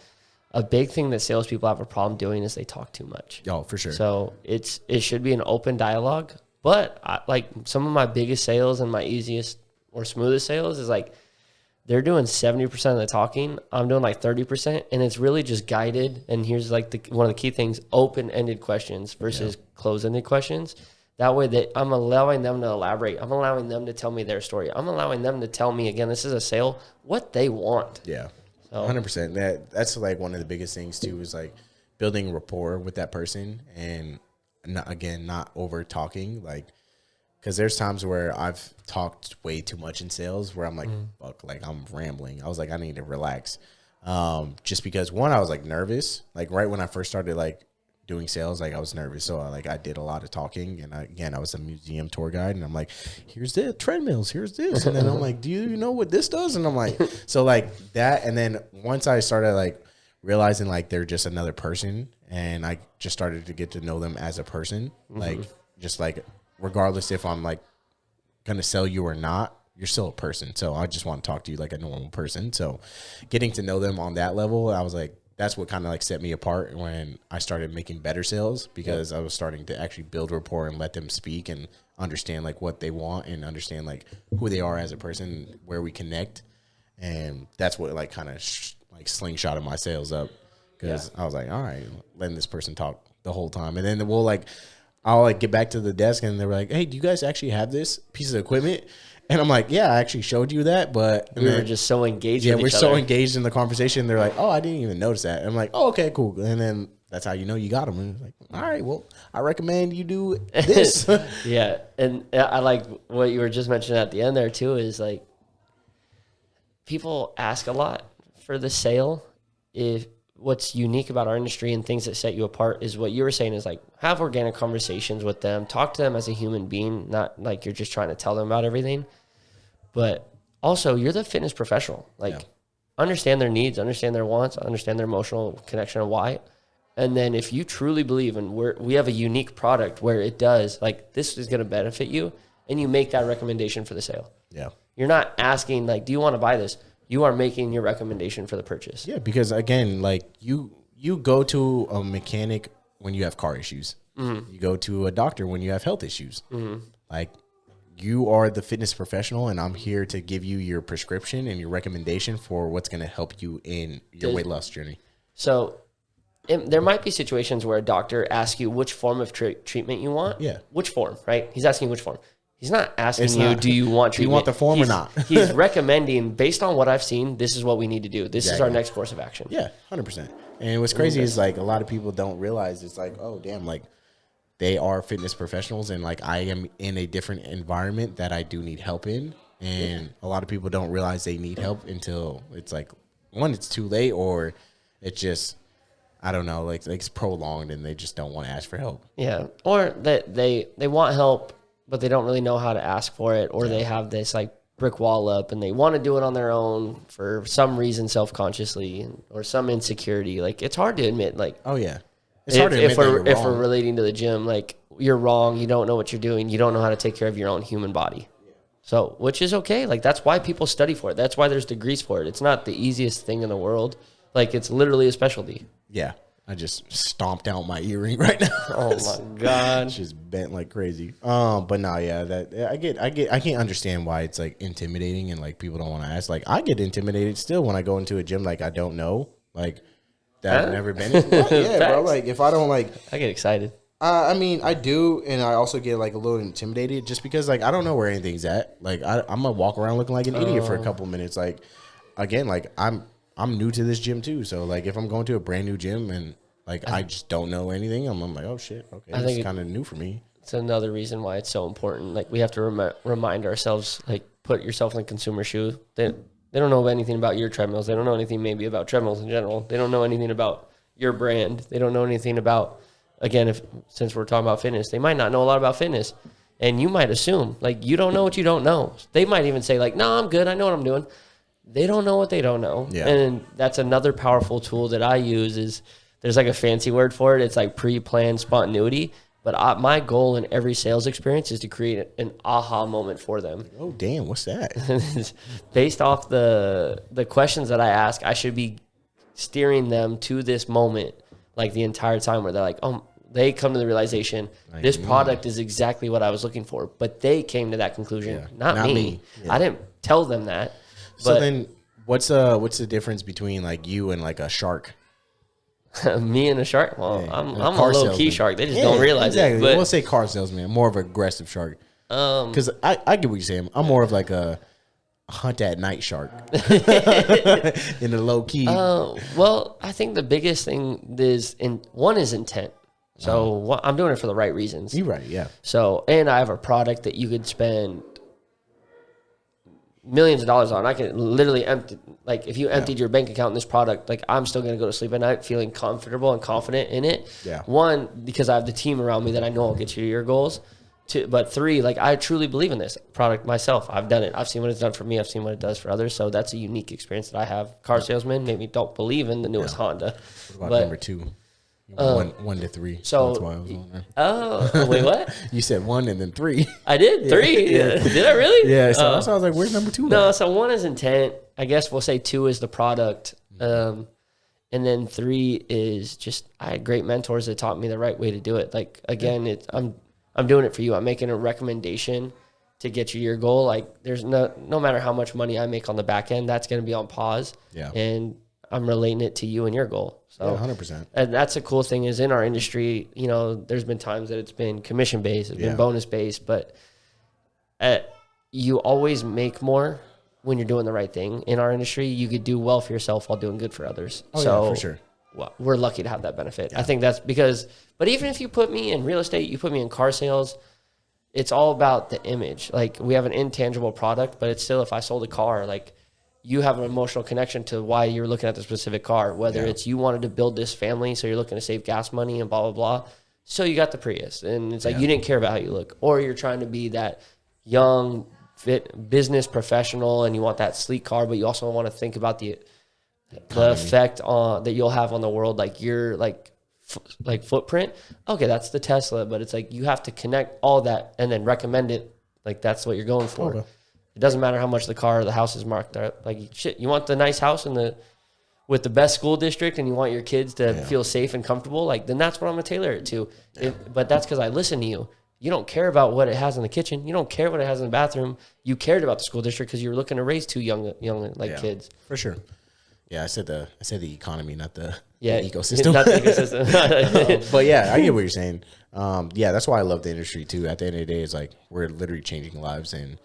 A big thing that salespeople have a problem doing is they talk too much. Oh, for sure. So it should be an open dialogue. But like some of my biggest sales and my easiest or smoothest sales is like, they're doing 70% of the talking. I'm doing like 30%. And it's really just guided. And here's like one of the key things, open-ended questions versus closed-ended questions. That way that I'm allowing them to elaborate. I'm allowing them to tell me their story. I'm allowing them to tell me, again, this is a sale, what they want. Yeah. So 100%. That's like one of the biggest things too, is like building rapport with that person, and not over talking. Like, because there's times where I've talked way too much in sales where I'm like, fuck, like I'm rambling. I was like, I need to relax. Just because one, I was like nervous. Like right when I first started like doing sales, like I was nervous. So I did a lot of talking, and I was a museum tour guide, and I'm like, here's the treadmills, here's this. And then I'm like, do you know what this does? And I'm like, so like that. And then once I started like realizing like they're just another person, and I just started to get to know them as a person, like just like, regardless if I'm like going to sell you or not, you're still a person. So I just want to talk to you like a normal person. So getting to know them on that level, I was like, that's what kind of like set me apart when I started making better sales, because I was starting to actually build rapport and let them speak and understand like what they want and understand like who they are as a person, where we connect. And that's what like kind of like slingshotted my sales up, because I was like, all right, letting this person talk the whole time. And then I'll like get back to the desk, and they're like, hey, do you guys actually have this piece of equipment? And I'm like, yeah, I actually showed you that, but we were just so engaged. Yeah, with we're each so other. engaged in the conversation. They're like, oh, I didn't even notice that. And I'm like, oh, okay, cool. And then that's how you know you got them. And it's like, all right, well, I recommend you do this. Yeah, and I like what you were just mentioning at the end there too, is like people ask a lot for the sale. If what's unique about our industry and things that set you apart is what you were saying, is like have organic conversations with them, talk to them as a human being, not like you're just trying to tell them about everything. But also, you're the fitness professional. Like, understand their needs, understand their wants, understand their emotional connection and why. And then if you truly believe, and we have a unique product where it does, like, this is going to benefit you, and you make that recommendation for the sale. Yeah. You're not asking, like, do you want to buy this? You are making your recommendation for the purchase. Yeah, because, again, like, you go to a mechanic when you have car issues. Mm-hmm. You go to a doctor when you have health issues. Mm-hmm. Like, you are the fitness professional, and I'm here to give you your prescription and your recommendation for what's going to help you in your weight loss journey. So there might be situations where a doctor asks you which form of treatment you want. Yeah. Which form, right? He's asking which form. He's not asking do you want treatment? Do you want the form or not? He's recommending, based on what I've seen, this is what we need to do. This is our next course of action. Yeah, 100%. And what's crazy is, like, a lot of people don't realize it's like, oh, damn, like, they are fitness professionals, and like I am in a different environment that I do need help in. And a lot of people don't realize they need help until it's like, one, it's too late, or it's just, I don't know, like it's prolonged and they just don't want to ask for help. Yeah. Or that they want help, but they don't really know how to ask for it, or they have this like brick wall up and they want to do it on their own for some reason, self-consciously, or some insecurity. Like, it's hard to admit, like, oh yeah. It's hard to admit that you're wrong. If we're relating to the gym, like, you're wrong, you don't know what you're doing, you don't know how to take care of your own human body. So, which is okay. Like, that's why people study for it. That's why there's degrees for it. It's not the easiest thing in the world. Like, it's literally a specialty. Yeah. I just stomped out my earring right now. Oh my God. It's just bent like crazy. But no, yeah, I can't understand why it's like intimidating and like people don't want to ask. Like, I get intimidated still when I go into a gym like I don't know. Like, that I've never been in. Yeah, bro. Like, if I don't like, I get excited. I mean, I do, and I also get like a little intimidated just because like I don't know where anything's at. Like, I'm gonna walk around looking like an idiot for a couple minutes. Like, again, like I'm new to this gym too, so like if I'm going to a brand new gym and like I just don't know anything, I'm like, oh shit, okay, this is kind of new for me. It's another reason why it's so important. Like, we have to remind ourselves, like, put yourself in the consumer shoe. They don't know anything about your treadmills. They don't know anything maybe about treadmills in general. They don't know anything about your brand. They don't know anything about, again, since we're talking about fitness, they might not know a lot about fitness. And you might assume, like, you don't know what you don't know. They might even say, like, no, I'm good. I know what I'm doing. They don't know what they don't know. Yeah. And that's another powerful tool that I use is, there's like a fancy word for it. It's like pre-planned spontaneity. But my goal in every sales experience is to create an aha moment for them. Oh, damn. What's that? Based off the questions that I ask, I should be steering them to this moment like the entire time, where they're like, oh, they come to the realization, this product is exactly what I was looking for. But they came to that conclusion, not me. Yeah. I didn't tell them that. So then what's the difference between like you and like a shark? Me and a shark. Well, Yeah, I'm a a car low key salesman. shark. They just don't realize it. But We'll say car salesman, more of an aggressive shark. Because I get what you're saying. I'm more of like a hunt at night shark in the low key. Well, I think the biggest thing is one is intent. So I'm doing it for the right reasons. You're right, yeah. So, and I have a product that you could spend millions of dollars on. I can literally empty, like if you emptied your bank account in this product, like I'm still going to go to sleep at night feeling comfortable and confident in it. Yeah. One, because I have the team around me that I know will get you to your goals. Two, but three, like I truly believe in this product myself. I've done it. I've seen what it's done for me. I've seen what it does for others. So that's a unique experience that I have. Car salesman maybe don't believe in the newest Honda. What about number 2? One to 3. So that's why I was on there. Oh, wait, what? You said 1 and then 3. I did 3. Yeah. Did I really? Yeah. So that's why I was like, "Where's number 2?" No, so 1 is intent. I guess we'll say 2 is the product. And then 3 is just I had great mentors that taught me the right way to do it. Like again, I'm doing it for you. I'm making a recommendation to get you your goal. Like there's no matter how much money I make on the back end, that's going to be on pause. Yeah. And I'm relating it to you and your goal. So 100%. And that's a cool thing is in our industry, you know, there's been times that it's been commission based, it's been bonus based, but you always make more when you're doing the right thing. In our industry, you could do well for yourself while doing good for others. Oh, so yeah, for sure. Well, we're lucky to have that benefit. I think that's because, but even if you put me in real estate, you put me in car sales, it's all about the image. Like we have an intangible product, but it's still, if I sold a car, like you have an emotional connection to why you're looking at the specific car, whether it's you wanted to build this family, so you're looking to save gas money and blah, blah, blah. So you got the Prius and it's like, you didn't care about how you look, or you're trying to be that young fit business professional and you want that sleek car, but you also want to think about the effect on that you'll have on the world, like your like footprint. Okay, that's the Tesla, but it's like you have to connect all that and then recommend it. Like that's what you're going for. Okay. It doesn't matter how much the car or the house is marked up. Like shit, you want the nice house with the best school district, and you want your kids to feel safe and comfortable. Like then that's what I'm gonna tailor it to. But that's because I listen to you. You don't care about what it has in the kitchen. You don't care what it has in the bathroom. You cared about the school district because you were looking to raise 2 young kids. For sure. Yeah, I said the economy, not the Yeah, ecosystem. Not the ecosystem. But yeah, I get what you're saying. Yeah, that's why I love the industry too. At the end of the day, it's like we're literally changing lives, and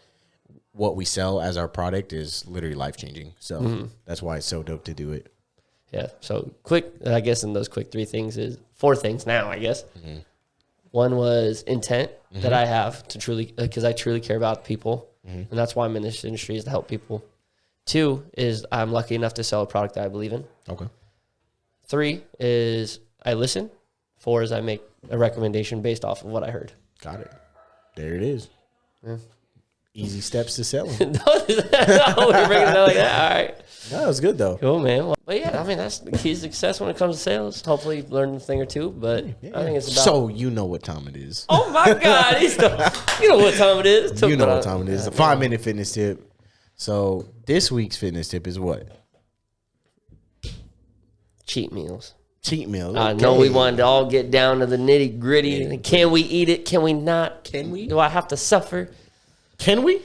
what we sell as our product is literally life changing. So that's why it's so dope to do it. Yeah. So quick, I guess in those quick 3 things is 4 things now, I guess. One was intent that I have to truly, because I truly care about people. And that's why I'm in this industry, is to help people. 2 is I'm lucky enough to sell a product that I believe in. Okay. 3 is I listen. 4 is I make a recommendation based off of what I heard. Got it. There it is. Yeah. Easy steps to selling. We're breaking it down like that. All right. No, it was good though. Cool, man. But yeah, I mean, that's the key to success when it comes to sales. Hopefully you've learned a thing or two, but I think it's about... So you know what time it is. Oh my God. You know what time it is. You know what time it is. A 5-minute fitness tip. So this week's fitness tip is what? Cheat meals. Cheat meals. I know we wanted to all get down to the nitty gritty. Yeah. Can we eat it? Can we not? Can we? Do I have to suffer? Can we?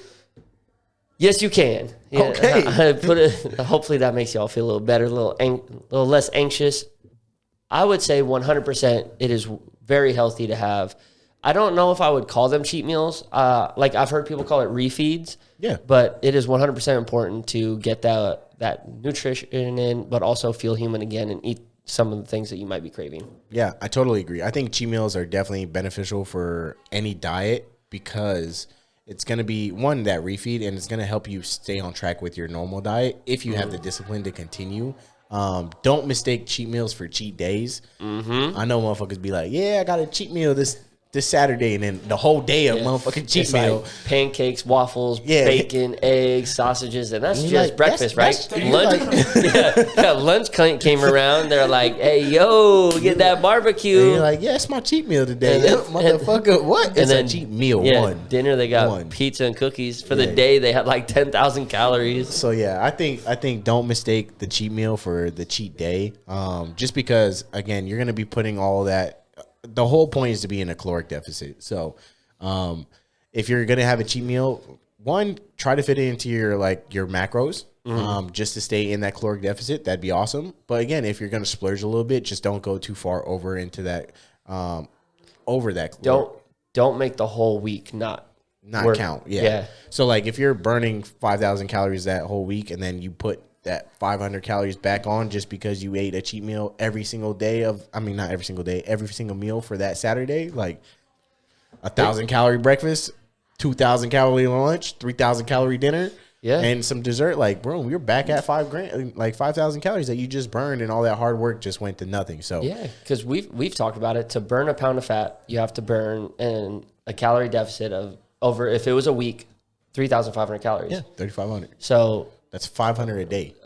Yes, you can. Yeah, Okay. Hopefully that makes y'all feel a little better, a little less anxious. I would say 100% it is very healthy to have. I don't know if I would call them cheat meals. Like I've heard people call it refeeds. Yeah. But it is 100% important to get that nutrition in, but also feel human again and eat some of the things that you might be craving. Yeah, I totally agree. I think cheat meals are definitely beneficial for any diet because it's going to be, one, that refeed, and it's going to help you stay on track with your normal diet if you have the discipline to continue. Don't mistake cheat meals for cheat days. I know motherfuckers be like, yeah, I got a cheat meal this Saturday, and then the whole day a motherfucking cheat It's meal. like pancakes, waffles, bacon, eggs, sausages, and that's just like, breakfast, that's right? Lunch came around. They're like, "Hey, yo, get that barbecue." And you're like, yeah, it's my cheat meal today. And then- motherfucker, what? It's a cheat meal. Yeah, One. dinner. They got One. pizza and cookies for the day. They had like 10,000 calories. So yeah, I think don't mistake the cheat meal for the cheat day. Just because again, you're gonna be putting all that. The whole point is to be in a caloric deficit. So, if you're gonna have a cheat meal, one, try to fit it into your macros. just to stay in that caloric deficit. That'd be awesome. But again, if you're going to splurge a little bit, just don't go too far over into that, over that. Don't make the whole week not work. Count. Yeah. So like if you're burning 5,000 calories that whole week and then you put that 500 calories back on just because you ate a cheat meal every single day not every single day, every single meal for that Saturday, like 1,000 calorie breakfast, 2,000 calorie lunch, 3,000 calorie dinner, and some dessert. Like, bro, you're back at 5,000 calories that you just burned, and all that hard work just went to nothing. So yeah, because we've talked about it. To burn a pound of fat, you have to burn a calorie deficit of over, if it was a week, 3,500 calories. Yeah, 3,500. So that's 500 a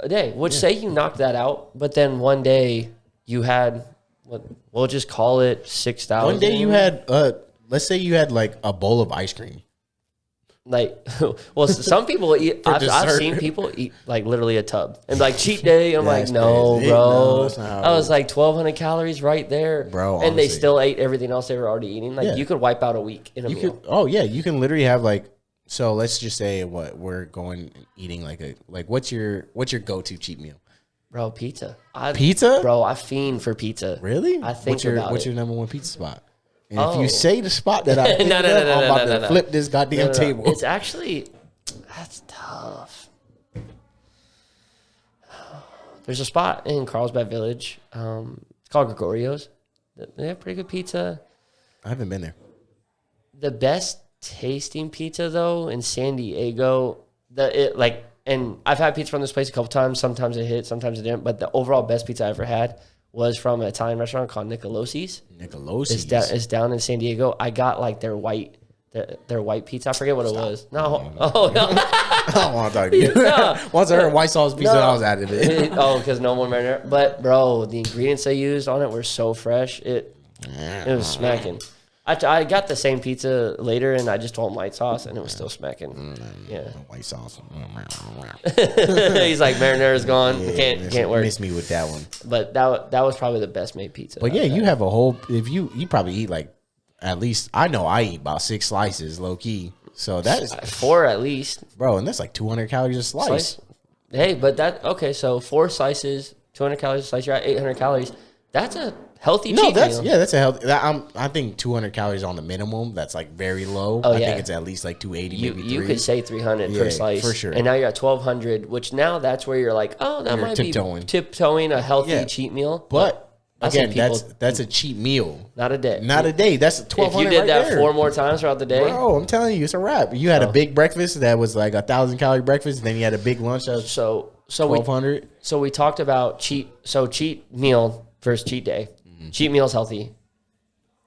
day. Which say you knocked that out, but then one day you had, we'll just call it 6,000. One day you had, let's say you had like a bowl of ice cream. Like, well, some people eat. I've seen people eat like literally a tub and like cheat day. I'm like, no, crazy. bro. No, I was like 1,200 calories right there, bro. And they still ate everything else they were already eating. Like you could wipe out a week in a meal. You can literally have like. So let's just say what we're going eating what's your go-to cheat meal? Bro, pizza. Pizza? Bro, I fiend for pizza. Really? I think what's your number one pizza spot? And if you say the spot that I think no, I'm about to flip this goddamn table. It's actually, that's tough. There's a spot in Carlsbad Village. It's called Gregorio's. They have pretty good pizza. I haven't been there. The best tasting pizza though in San Diego, and I've had pizza from this place a couple times. Sometimes it hit, sometimes it didn't. But the overall best pizza I ever had was from an Italian restaurant called Nicolosi's. It's down in San Diego. I got like their white pizza. I forget what it was. No. Oh, no. I don't want to talk to you. No. Once I heard white sauce pizza, I was out of it. Because no more marinara. But, bro, the ingredients they used on it were so fresh. It was smacking. I got the same pizza later, and I just told him white sauce, and it was still smacking. Yeah, white sauce. He's like, marinara's gone. Can't work. Miss me with that one. But that was probably the best made pizza. But yeah, you have a whole. If you probably eat like at least I know I eat about 6 slices low key. So that's 4 at least, bro, and that's like 200 calories a slice. Hey, but so 4 slices, 200 calories a slice. You're at 800 calories. That's a healthy cheat meal. That's a healthy. I think 200 calories on the minimum. That's like very low. I think it's at least like 280, maybe 300. You could say 300 per slice for sure. And now you're at 1,200, which now that's where you're like, oh, that might be tiptoeing a healthy cheat meal. But again, that's a cheat meal, not a day. Not a day. That's 1,200. If you did that 4 more times throughout the day, bro, I'm telling you, it's a wrap. You had a big breakfast that was like 1,000 calorie breakfast, and then you had a big lunch that was 1,200. So we talked about cheat meal versus cheat day. Cheat meal is healthy.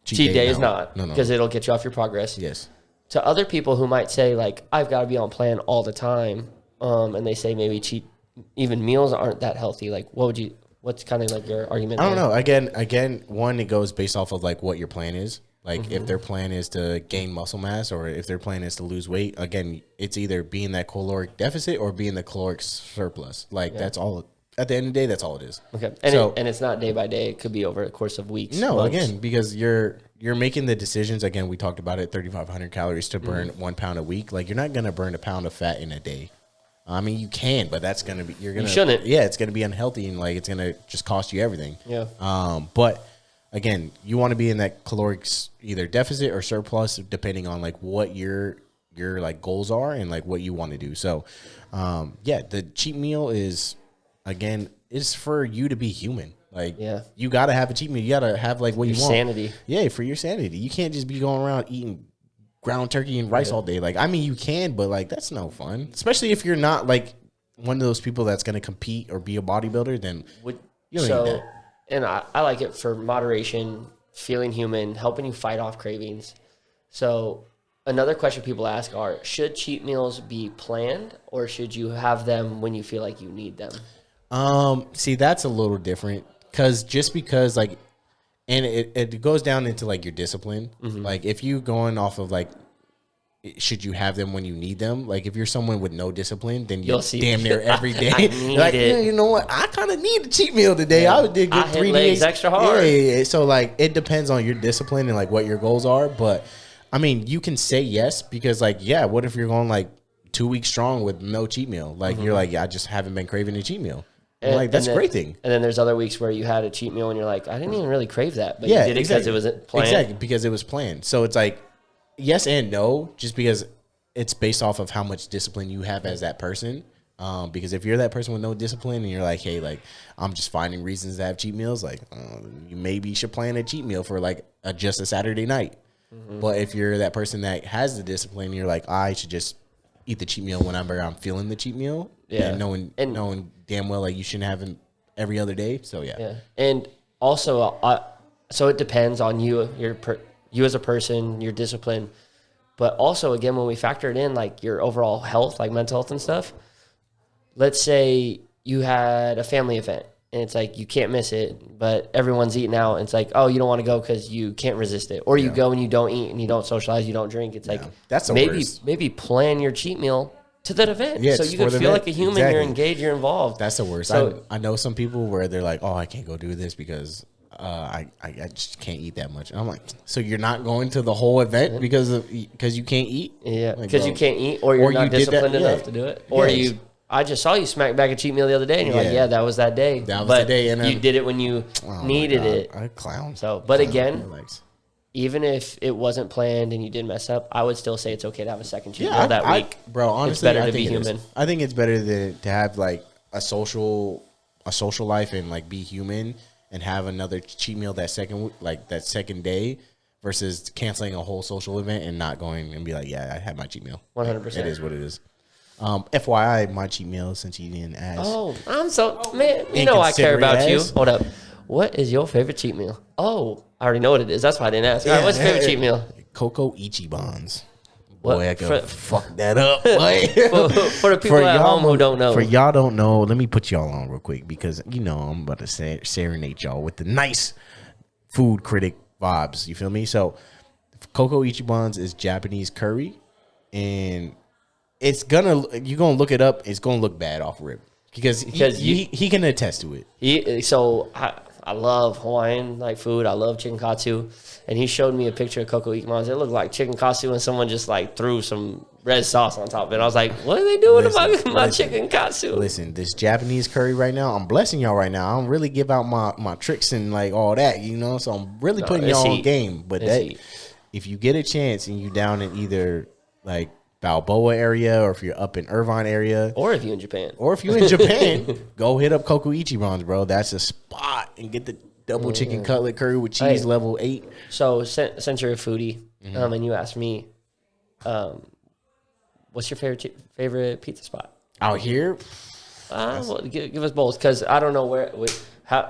Cheat day is not, because it'll get you off your progress. Yes. To other people who might say like, I've got to be on plan all the time, and they say maybe even meals aren't that healthy. Like, what's kind of like your argument? I don't know. Again, one, it goes based off of like what your plan is. Like if their plan is to gain muscle mass or if their plan is to lose weight, again, it's either being that caloric deficit or being the caloric surplus. Like that's all. At the end of the day, that's all it is. Okay, and it's not day by day. It could be over the course of weeks. No, months. Again, because you're making the decisions. Again, we talked about it: 3,500 calories to burn 1 pound a week. Like you're not gonna burn a pound of fat in a day. I mean, you can, but that's gonna be you shouldn't. Yeah, it's gonna be unhealthy and like it's gonna just cost you everything. Yeah. But again, you want to be in that caloric either deficit or surplus, depending on like what your like goals are and like what you want to do. So, the cheat meal is. Again, it's for you to be human. Like, you got to have a cheat meal. You got to have, like, what you want. Sanity. Yeah, for your sanity. You can't just be going around eating ground turkey and rice all day. Like, I mean, you can, but, like, that's no fun. Especially if you're not, like, one of those people that's going to compete or be a bodybuilder, then you don't need that. And I like it for moderation, feeling human, helping you fight off cravings. So another question people ask are, should cheat meals be planned or should you have them when you feel like you need them? See, that's a little different because like, and it goes down into like your discipline. Like if you going off of like, should you have them when you need them? Like if you're someone with no discipline, then you'll see damn near every day. Like, you know what? I kind of need a cheat meal today. I did good 3 days extra hard. Yeah. So like, it depends on your discipline and like what your goals are. But I mean, you can say yes because like, what if you're going like 2 weeks strong with no cheat meal. Like you're like, I just haven't been craving a cheat meal. And like that's a great thing. And then there's other weeks where you had a cheat meal and you're like, I didn't even really crave that, but Yeah, you did it because it was planned. Exactly, because it was planned. So it's like yes and no, just because it's based off of how much discipline you have as that person. Because if you're that person with no discipline and you're like, hey, like I'm just finding reasons to have cheat meals, like you maybe should plan a cheat meal for like just a Saturday night. But if you're that person that has the discipline, you're like, I should just eat the cheat meal whenever I'm feeling the cheat meal. Yeah. And knowing damn well like you shouldn't have it every other day. So yeah. And also, so it depends on you, you as a person, your discipline. But also, again, when we factor it in, like your overall health, like mental health and stuff, let's say you had a family event and it's like you can't miss it, but everyone's eating out. And it's like, oh, you don't want to go because you can't resist it. Or you go and you don't eat and you don't socialize, you don't drink. It's like that's the worst. Maybe plan your cheat meal to that event. Yeah, so you can feel like a human, you're engaged, you're involved. That's the worst. So, I know some people where they're like, oh, I can't go do this because I just can't eat that much. And I'm like, so you're not going to the whole event because you can't eat? Yeah, because you can't eat or you're not disciplined enough to do it. Or I just saw you smack back a cheat meal the other day, and you're like, yeah, that was that day. That was the day. And you did it when you needed it. I clown. So, but again, even if it wasn't planned and you did mess up, I would still say it's okay to have a second cheat meal that week. Bro, honestly, it's better to be human. I think it's better to have like a social life and like be human and have another cheat meal that second day versus canceling a whole social event and not going and be like, yeah, I had my cheat meal. 100%. It is what it is. FYI, my cheat meal, since you didn't ask. Oh, man, you know I care about you. Hold up. What is your favorite cheat meal? Oh, I already know what it is. That's why I didn't ask. All right, what's your favorite cheat meal? Cocoa Ichibans. What? Boy, I could fuck that up. for the people at home who don't know. For y'all don't know, let me put y'all on real quick because, I'm about to serenade y'all with the nice food critic vibes. You feel me? So, Cocoa Ichibans is Japanese curry, and you're gonna look it up. It's gonna look bad off rip because he can attest to it. I love Hawaiian like food. I love chicken katsu, and he showed me a picture of Cocoa Ichibans. It looked like chicken katsu, and someone just like threw some red sauce on top of it. I was like, "What are they doing about my chicken katsu?" Listen, this Japanese curry right now. I'm blessing y'all right now. I don't really give out my tricks and like all that, So I'm really putting y'all on game. But if you get a chance and you down in either like Balboa area, or if you're up in Irvine area, or if you're in Japan, go hit up Cocoa Ichibans, bro. That's a spot, and get the double chicken cutlet curry with cheese level 8. So since you're a foodie, and you asked me, what's your favorite pizza spot out here? Well, give us both, because I don't know where.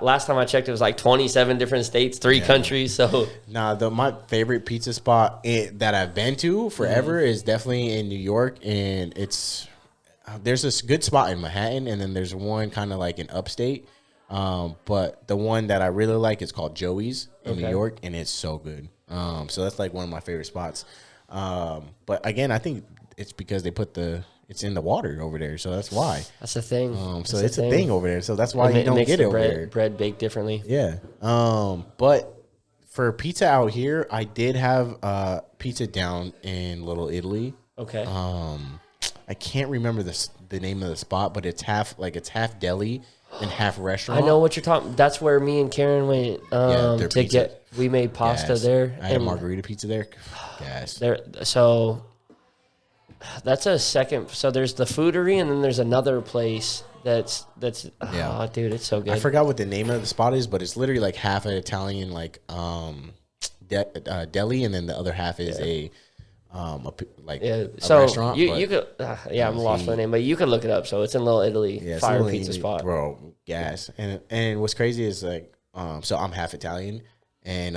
Last time I checked, it was like 27 different states, 3 countries. So my favorite pizza spot that I've been to forever is definitely in New York, and there's this good spot in Manhattan, and then there's one kind of like in upstate. But the one that I really like is called Joey's in New York, and it's so good. So that's like one of my favorite spots. But again, I think it's because they put it's in the water over there, so that's why. That's the thing. So it's a thing over there, so that's why you don't get it over there. Bread baked differently. Yeah. But for pizza out here, I did have pizza down in Little Italy. Okay. I can't remember the name of the spot, but it's half deli and half restaurant. I know what you're talking. That's where me and Karen went to get. We made pasta there. I had a margarita pizza there. Yes. So that's a second. So there's the Foodery, and then there's another place that's. Oh, dude, it's so good. I forgot what the name of the spot is, but it's literally like half an Italian deli, and then the other half is a restaurant. You could I'm lost for the name, but you can look it up. So it's in Little Italy, fire pizza spot, bro. Gas. And what's crazy is like so I'm half Italian, and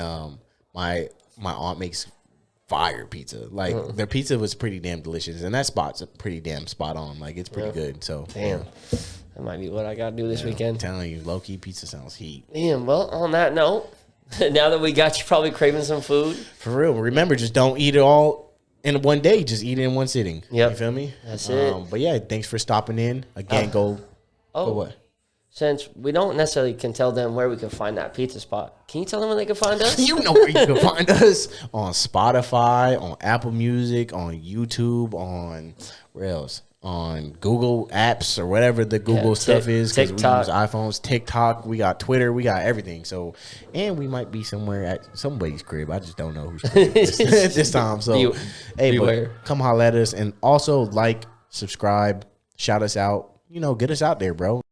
my aunt makes fire pizza. Like their pizza was pretty damn delicious, and that spot's a pretty damn spot on. Like it's pretty good. So damn, that might be what I gotta do this weekend. I'm telling you, low key pizza sounds heat. Damn. Well, on that note, now that we got you probably craving some food, for real. Remember, just don't eat it all in one day. Just eat it in one sitting. Yep. You feel me? That's it. But yeah, thanks for stopping in again. Go what? since we don't necessarily can tell them where we can find that pizza spot, can you tell them where they can find us? You know where you can find us on Spotify, on Apple Music, on YouTube, on where else? On Google apps or whatever the Google stuff is. Because we use iPhones, TikTok, we got Twitter, we got everything. So, and we might be somewhere at somebody's crib. I just don't know who's crib this time. So, but come holler at us and also like, subscribe, shout us out. You know, get us out there, bro.